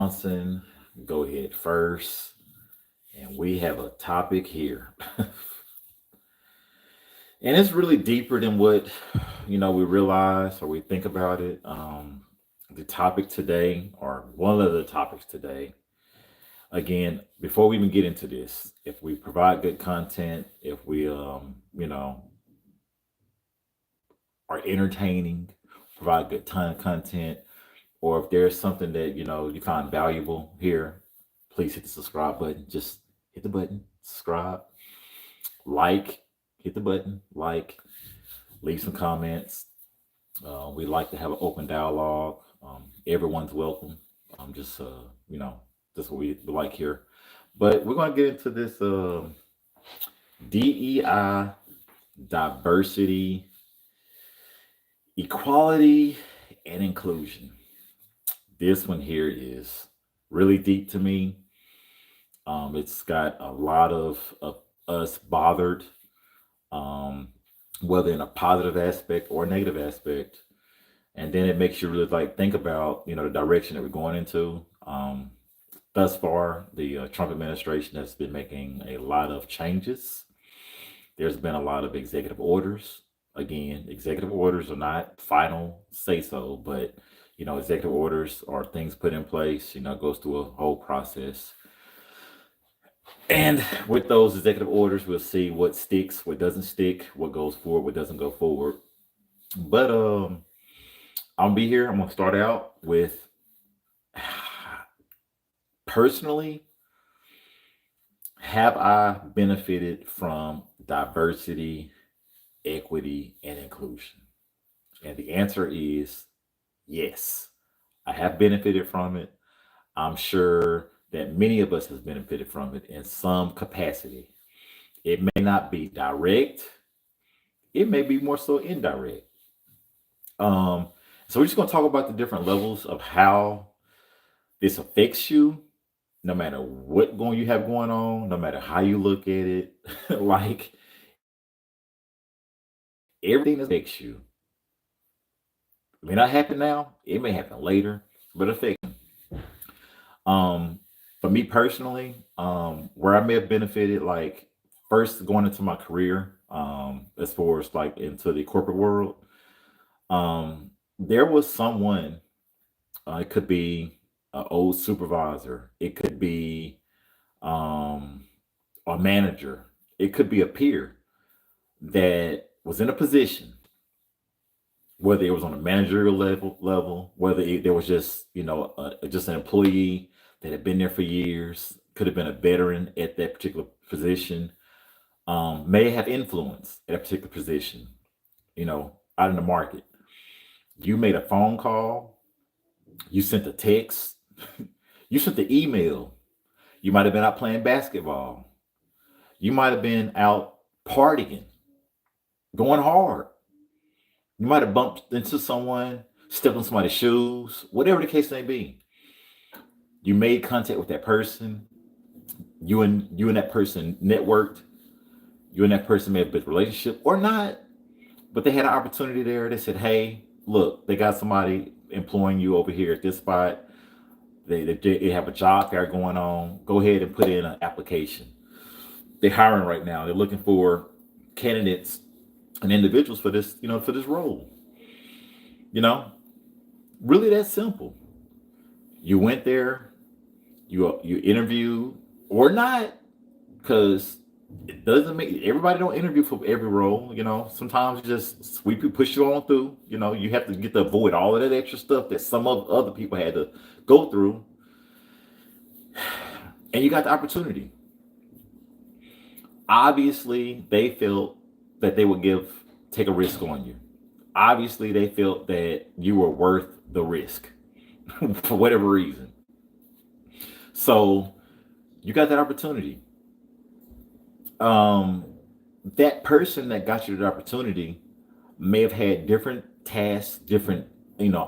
Johnson, go ahead first. And we have a topic here. And it's really deeper than what, we realize or we think about it. The topic today, or one of the topics today, again, before we even get into this, if we provide good content, if we, are entertaining, provide good time content, or if there's something that you find valuable here, please hit the subscribe button. Just hit the button, subscribe, like, hit the button, like, leave some comments. We like to have an open dialogue. Everyone's welcome. Just that's what we like here. But we're gonna get into this DEI, diversity, equality, and inclusion. This one here is really deep to me. It's got a lot of us bothered, um, whether in a positive aspect or negative aspect. And then it makes you really like think about the direction that we're going into. Thus far, the Trump administration has been making a lot of changes. There's been a lot of executive orders. Again, executive orders are not final say so, but executive orders are things put in place. Goes through a whole process. And with those executive orders, we'll see what sticks, what doesn't stick, what goes forward, what doesn't go forward. But I'll be here. I'm gonna start out with personally, have I benefited from diversity, equity, and inclusion? And the answer is yes. I have benefited from it. I'm sure that many of us have benefited from it in some capacity. It may not be direct, it may be more so indirect. Um, so we're just gonna talk about the different levels of how this affects you, no matter what going you have going on, no matter how you look at it. Like everything that affects you. It may not happen now, it may happen later, but it affects you. For me personally, where I may have benefited, like first going into my career, as far as like into the corporate world, there was someone, it could be an old supervisor, it could be um, a manager, it could be a peer that was in a position, whether it was on a managerial level, whether there was just just an employee that had been there for years, could have been a veteran at that particular position, may have influence at a particular position, out in the market. You made a phone call, you sent a text, you sent the email. You might have been out playing basketball. You might have been out partying, going hard. You might have bumped into someone, stepped on somebody's shoes, whatever the case may be. You made contact with that person. You and that person networked. You and that person may have built a relationship or not, but they had an opportunity there. They said, "Hey, look, they got somebody employing you over here at this spot. They have a job fair going on. Go ahead and put in an application. They're hiring right now. They're looking for candidates and individuals for this role. You know, really that simple. You went there, you interviewed or not, because it doesn't make everybody don't interview for every role. Sometimes you just sweep you, push you on through. You have to get to avoid all of that extra stuff that some of other people had to go through, and you got the opportunity. Obviously, they felt that they would take a risk on you. Obviously, they felt that you were worth the risk for whatever reason. So you got that opportunity. Um, that person that got you the opportunity may have had different tasks, different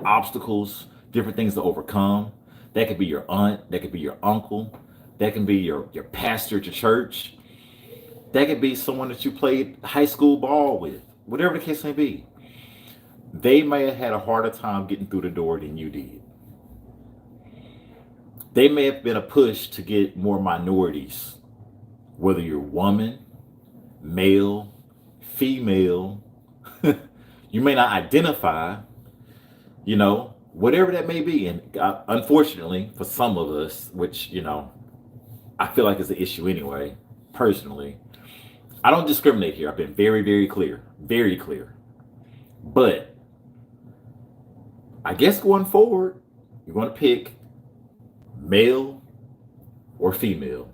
obstacles, different things to overcome. That could be your aunt, that could be your uncle, that can be your pastor at your church, that could be someone that you played high school ball with, whatever the case may be. They may have had a harder time getting through the door than you did. They may have been a push to get more minorities, whether you're woman, male, female, you may not identify, whatever that may be. And unfortunately, for some of us, which, I feel like is an issue anyway, personally, I don't discriminate here. I've been very, very clear, very clear. But I guess going forward, you're going to pick male or female.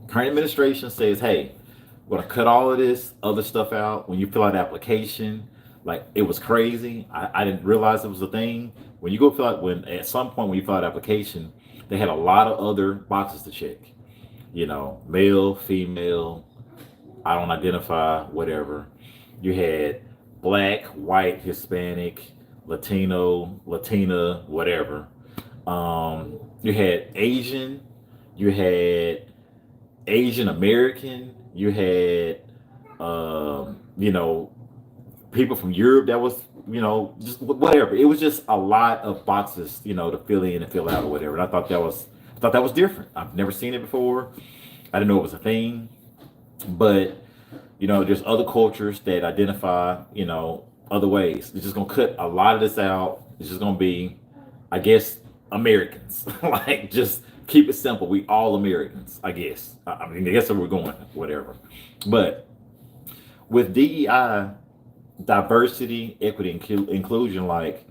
Current administration says, hey, we're going to cut all of this other stuff out. When you fill out the application, like it was crazy. I didn't realize it was a thing. When you go fill out, at some point when you fill out the application, they had a lot of other boxes to check. Male, female, I don't identify, whatever. You had black, white, Hispanic, Latino, Latina, whatever. You had Asian, you had Asian American, you had, people from Europe that was, just whatever. It was just a lot of boxes, to fill in and fill out or whatever. And I thought that was different. I've never seen it before. I didn't know it was a thing. But, there's other cultures that identify, other ways. It's just gonna cut a lot of this out. It's just gonna be, I guess, Americans. Like, just keep it simple. We all Americans, I guess. I mean, I guess where we're going, whatever. But with DEI, diversity, equity, inclusion, like,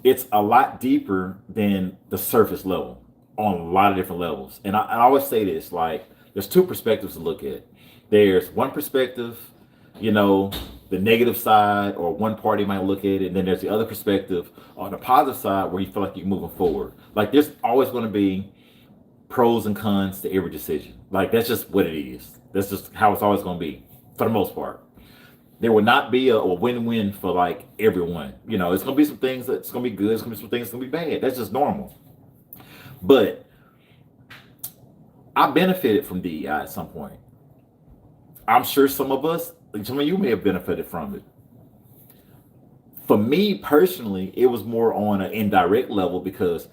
it's a lot deeper than the surface level on a lot of different levels. And I always say this, like, there's two perspectives to look at. There's one perspective, the negative side, or one party might look at it, and then there's the other perspective on the positive side where you feel like you're moving forward. Like, there's always going to be pros and cons to every decision. Like, that's just what it is. That's just how it's always going to be for the most part. There will not be a win-win for like everyone. It's going to be some things that's going to be good. It's going to be some things that's going to be bad. That's just normal. But I benefited from DEI at some point. I'm sure some of you may have benefited from it. For me personally, it was more on an indirect level because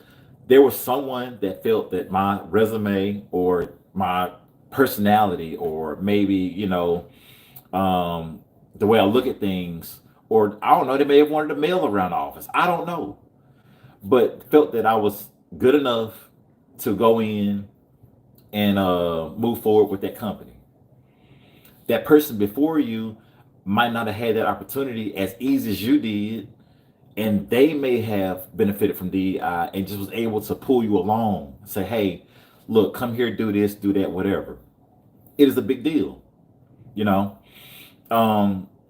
there was someone that felt that my resume or my personality, or maybe, the way I look at things, or I don't know, they may have wanted to mail around the office. I don't know. But felt that I was good enough to go in and move forward with that company. That person before you might not have had that opportunity as easy as you did, and they may have benefited from DEI and just was able to pull you along, say, hey, look, come here, do this, do that, whatever. It is a big deal,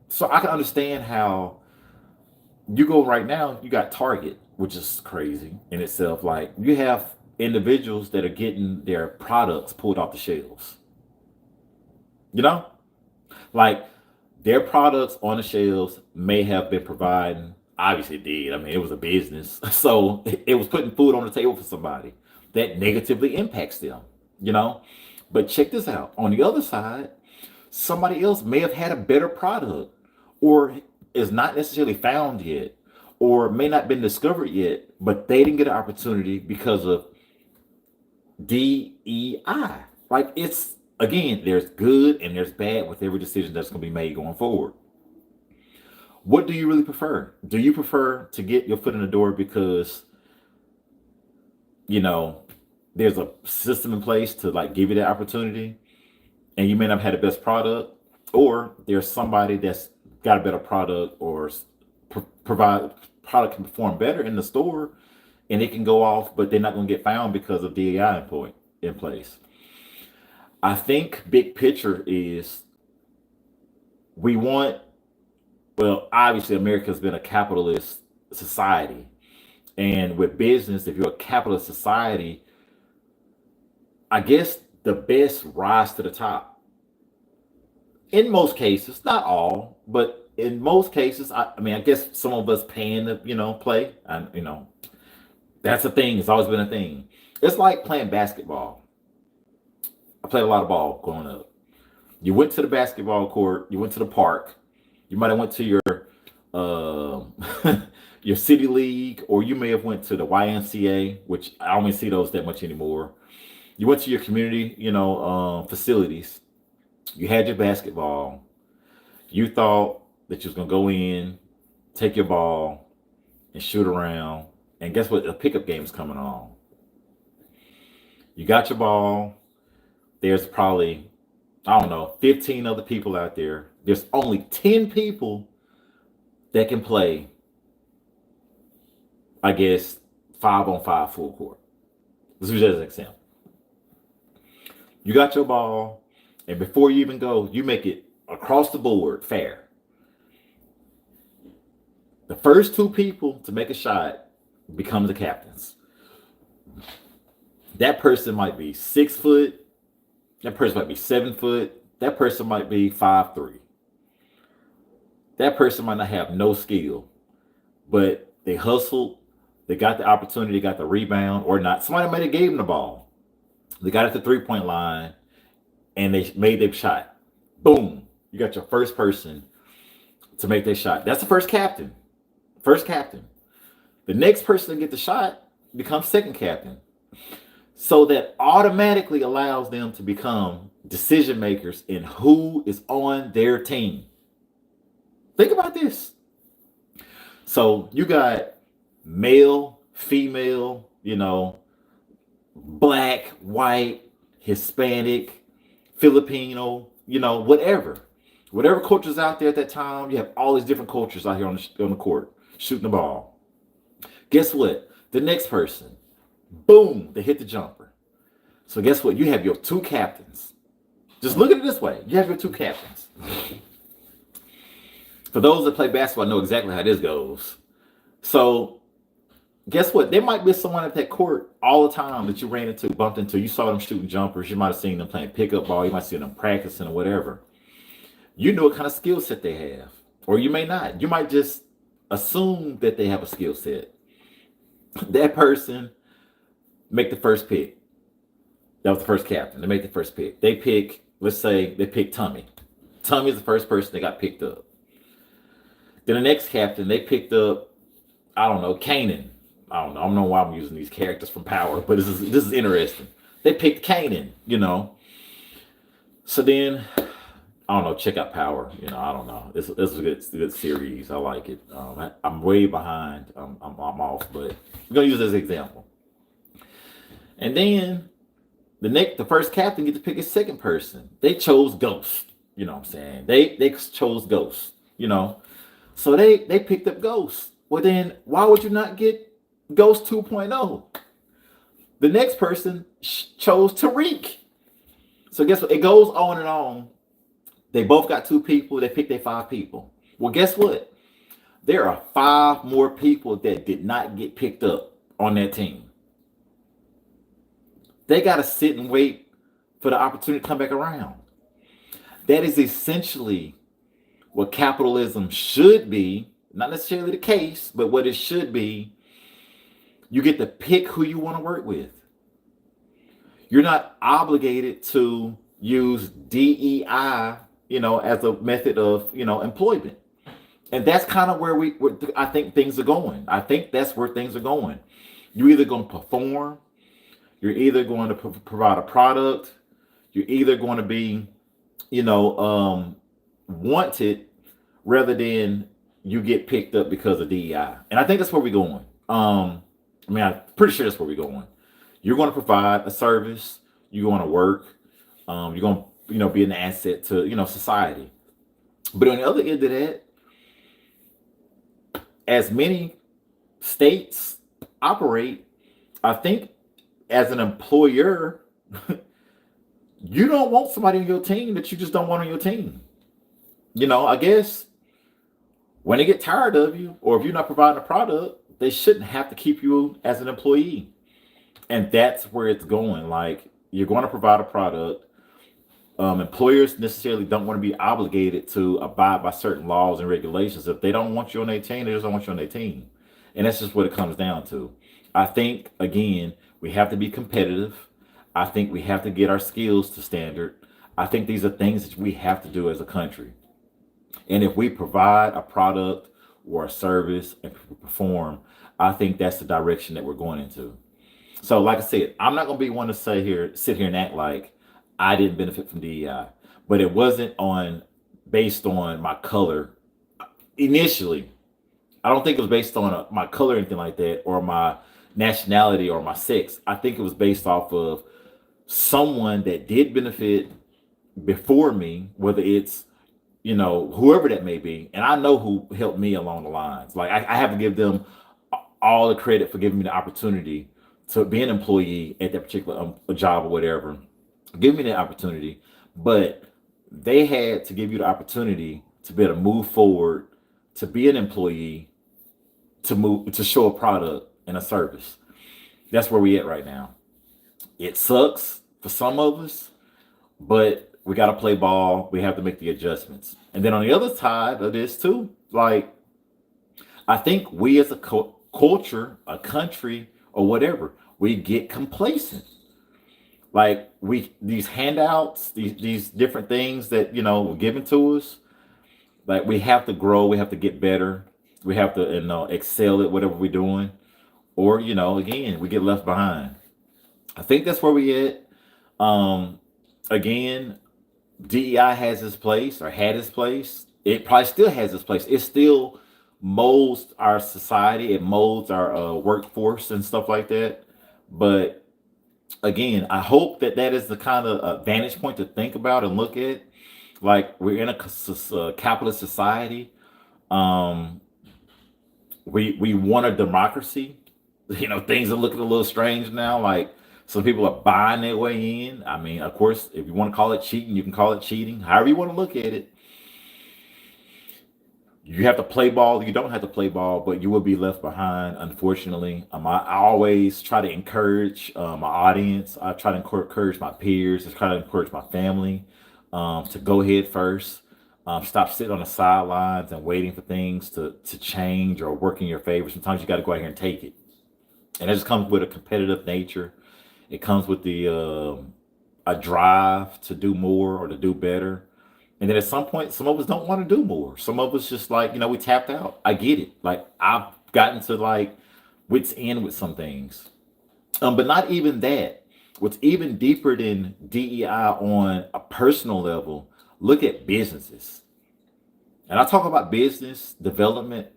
so I can understand how you go right now, you got Target, which is crazy in itself. Like, you have individuals that are getting their products pulled off the shelves. Like, their products on the shelves may have been providing, obviously it did. I mean, it was a business. So it was putting food on the table for somebody that negatively impacts them, But check this out. On the other side, somebody else may have had a better product, or is not necessarily found yet, or may not been discovered yet, but they didn't get an opportunity because of DEI. Like, it's, again, there's good and there's bad with every decision that's going to be made going forward. What do you really prefer? Do you prefer to get your foot in the door because, there's a system in place to like give you that opportunity, and you may not have had the best product, or there's somebody that's got a better product, or provide product can perform better in the store, and it can go off, but they're not going to get found because of DEI in place. I think big picture is obviously America's been a capitalist society. And with business, if you're a capitalist society, I guess the best rise to the top. In most cases, not all, but in most cases, I guess some of us paying to, play, and, that's a thing. It's always been a thing. It's like playing basketball. I played a lot of ball growing up. You went to the basketball court, you went to the park, you might have went to your your city league, or you may have went to the YMCA, which I don't even see those that much anymore. You went to your community, facilities. You had your basketball. You thought that you was gonna go in, take your ball, and shoot around. And guess what? A pickup game is coming on. You got your ball. There's probably, I don't know, 15 other people out there. There's only 10 people that can play, I guess, 5-on-5 full court. This is just an example. You got your ball, and before you even go, you make it across the board fair. The first two people to make a shot become the captains. That person might be 6 foot. That person might be 7 foot. That person might be 5'3". That person might not have no skill, but they hustled. They got the opportunity, got the rebound, or not. Somebody might have gave them the ball. They got at the 3-point line, and they made their shot. Boom. You got your first person to make their shot. That's the first captain. First captain. The next person to get the shot becomes second captain. So that automatically allows them to become decision makers in who is on their team. Think about this. So you got male, female, black, white, Hispanic, Filipino, whatever culture's out there at that time. You have all these different cultures out here on the court shooting the ball. Guess what? The next person, boom, they hit the jumper. So guess what? You have your two captains. Just look at it this way. You have your two captains. For those that play basketball, know exactly how this goes. So guess what? There might be someone at that court all the time that you ran into, bumped into. You saw them shooting jumpers. You might have seen them playing pickup ball. You might see them practicing or whatever. You know what kind of skill set they have. Or you may not. You might just assume that they have a skill set. That person make the first pick. That was the first captain. They make the first pick. They pick, let's say they pick Tommy. Tommy is the first person that got picked up. Then the next captain, they picked up, I don't know, Kanan. I don't know why I'm using these characters from Power, but this is interesting. They picked Kanan, So then, I don't know, check out Power. I don't know. This is a good series. I like it. I'm way behind. I'm off, but I'm gonna use this as an example. And then the first captain gets to pick his second person. They chose Ghost. You know what I'm saying? They chose Ghost. So they picked up Ghost. Well, then why would you not get Ghost 2.0? The next person chose Tariq. So guess what? It goes on and on. They both got 2 people. They picked their 5 people. Well, guess what? There are 5 more people that did not get picked up on that team. They got to sit and wait for the opportunity to come back around. That is essentially what capitalism should be. Not necessarily the case, but what it should be. You get to pick who you want to work with. You're not obligated to use DEI, as a method of, employment. And that's kind of where I think things are going. I think that's where things are going. You're either going to perform. You're either going to provide a product. You're either going to be, wanted rather than you get picked up because of DEI. And I think that's where we're going. I'm pretty sure that's where we're going. You're going to provide a service. You're going to work. You're going to, be an asset to, society. But on the other end of that, as many states operate, I think as an employer, you don't want somebody on your team that you just don't want on your team. I guess when they get tired of you, or if you're not providing a product, they shouldn't have to keep you as an employee. And that's where it's going. Like, you're going to provide a product. Employers necessarily don't want to be obligated to abide by certain laws and regulations. If they don't want you on their team, they just don't want you on their team. And that's just what it comes down to. I think, again, we have to be competitive. I think we have to get our skills to standard. I think these are things that we have to do as a country. And if we provide a product or a service and perform, I think that's the direction that we're going into. So, like I said, I'm not gonna be one to sit here and act like I didn't benefit from DEI, but it wasn't on based on my color initially. I don't think it was based on my color or anything like that, or my nationality or my sex. I think it was based off of someone that did benefit before me, whether it's whoever that may be, and I know who helped me along the lines. Like I have to give them all the credit for giving me the opportunity to be an employee at that particular job or whatever. Give me the opportunity, but they had to give you the opportunity to be able to move forward, to be an employee, to show a product and a service. That's where we at right now. It sucks for some of us, but we got to play ball. We have to make the adjustments. And then on the other side of this too, like I think we as a culture, a country, or whatever, we get complacent. Like these handouts, these different things that were given to us. Like we have to grow, we have to get better, we have to excel at whatever we're doing, or again we get left behind. I think that's where we at. Again, DEI has its place or had its place. It probably still has its place. It still molds our society. It molds our workforce and stuff like that. But again, I hope that is the kind of vantage point to think about and look at. Like we're in a capitalist society. Um, we want a democracy. Things are looking a little strange now. Like some people are buying their way in. I mean, of course, if you want to call it cheating, you can call it cheating. However you want to look at it. You have to play ball. You don't have to play ball, but you will be left behind, unfortunately. I always try to encourage my audience. I try to encourage my peers. I try to encourage my family to go ahead first. Stop sitting on the sidelines and waiting for things to change or work in your favor. Sometimes you got to go out here and take it. And it just comes with a competitive nature. It comes with a drive to do more or to do better. And then at some point, some of us don't want to do more. Some of us just like, we tapped out. I get it. Like I've gotten to like wits end with some things. But not even that. What's even deeper than DEI on a personal level, look at businesses. And I talk about business development,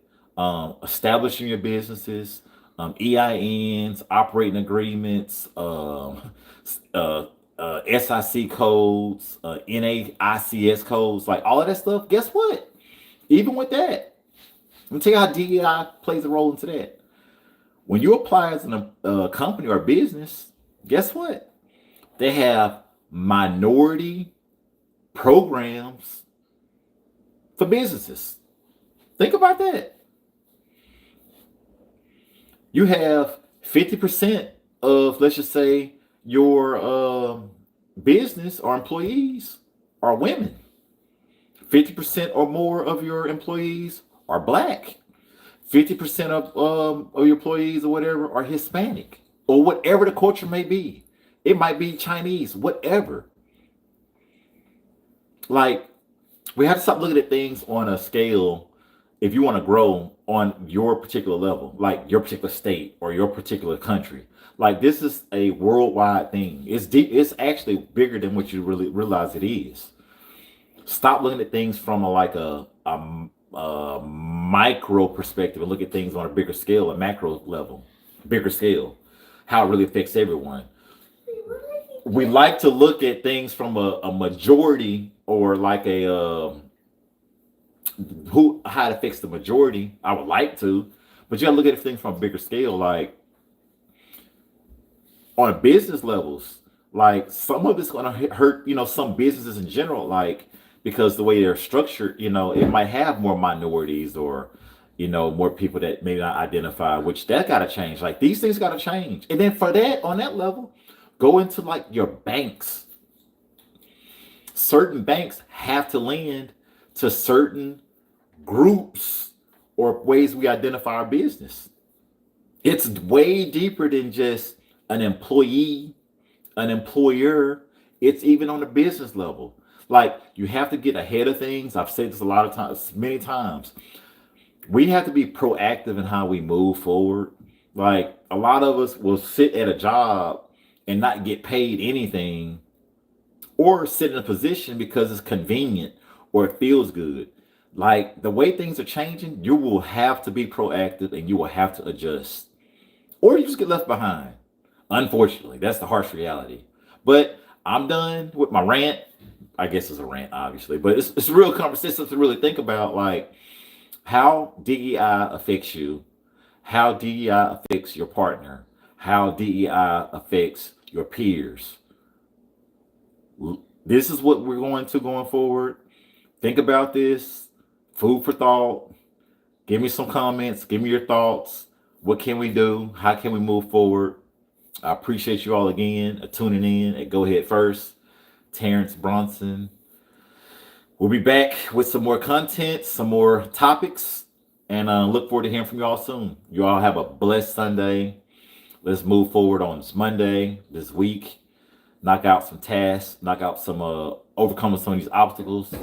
establishing your businesses, EINs, operating agreements, SIC codes, NAICS codes, like all of that stuff. Guess what? Even with that, let me tell you how DEI plays a role into that. When you apply as a company or business, guess what? They have minority programs for businesses. Think about that. You have 50% of, let's just say, your business or employees are women. 50% or more of your employees are black. 50% of your employees or whatever are Hispanic, or whatever the culture may be. It might be Chinese, whatever. Like, we have to stop looking at things on a scale if you want to grow on your particular level, like your particular state or your particular country. Like this is a worldwide thing. It's deep. It's actually bigger than what you really realize it is. Stop looking at things from a micro perspective and look at things on a bigger scale, a macro level, bigger scale, how it really affects everyone. We like to look at things from a majority or like how it affects the majority. I would like to, but you gotta look at things from a bigger scale, like on business levels. Like some of it's gonna hurt, some businesses in general, like because the way they're structured, it might have more minorities or more people that may not identify, which that gotta change. Like these things gotta change. And then for that, on that level, go into like your banks. Certain banks have to lend to certain groups or ways we identify our business. It's way deeper than just an employee, an employer. It's even on the business level. Like you have to get ahead of things. I've said this a lot of times, many times. We have to be proactive in how we move forward. Like a lot of us will sit at a job and not get paid anything, or sit in a position because it's convenient or it feels good. Like the way things are changing, you will have to be proactive and you will have to adjust, or you just get left behind. Unfortunately, that's the harsh reality. But I'm done with my rant. I guess it's a rant, obviously, but it's a real conversation to really think about, like how DEI affects you, how DEI affects your partner, how DEI affects your peers. This is what we're going to going forward. Think about this. Food for thought. Give me some comments. Give me your thoughts. What can we do? How can we move forward? I appreciate you all again tuning in at Go Ahead First. Terrence Bronson. We'll be back with some more content, some more topics, and look forward to hearing from you all soon. You all have a blessed Sunday. Let's move forward on this Monday, this week. Knock out some tasks, knock out some, overcoming some of these obstacles.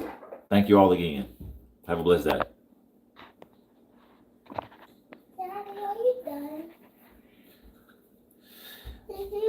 Thank you all again. Have a blessed day.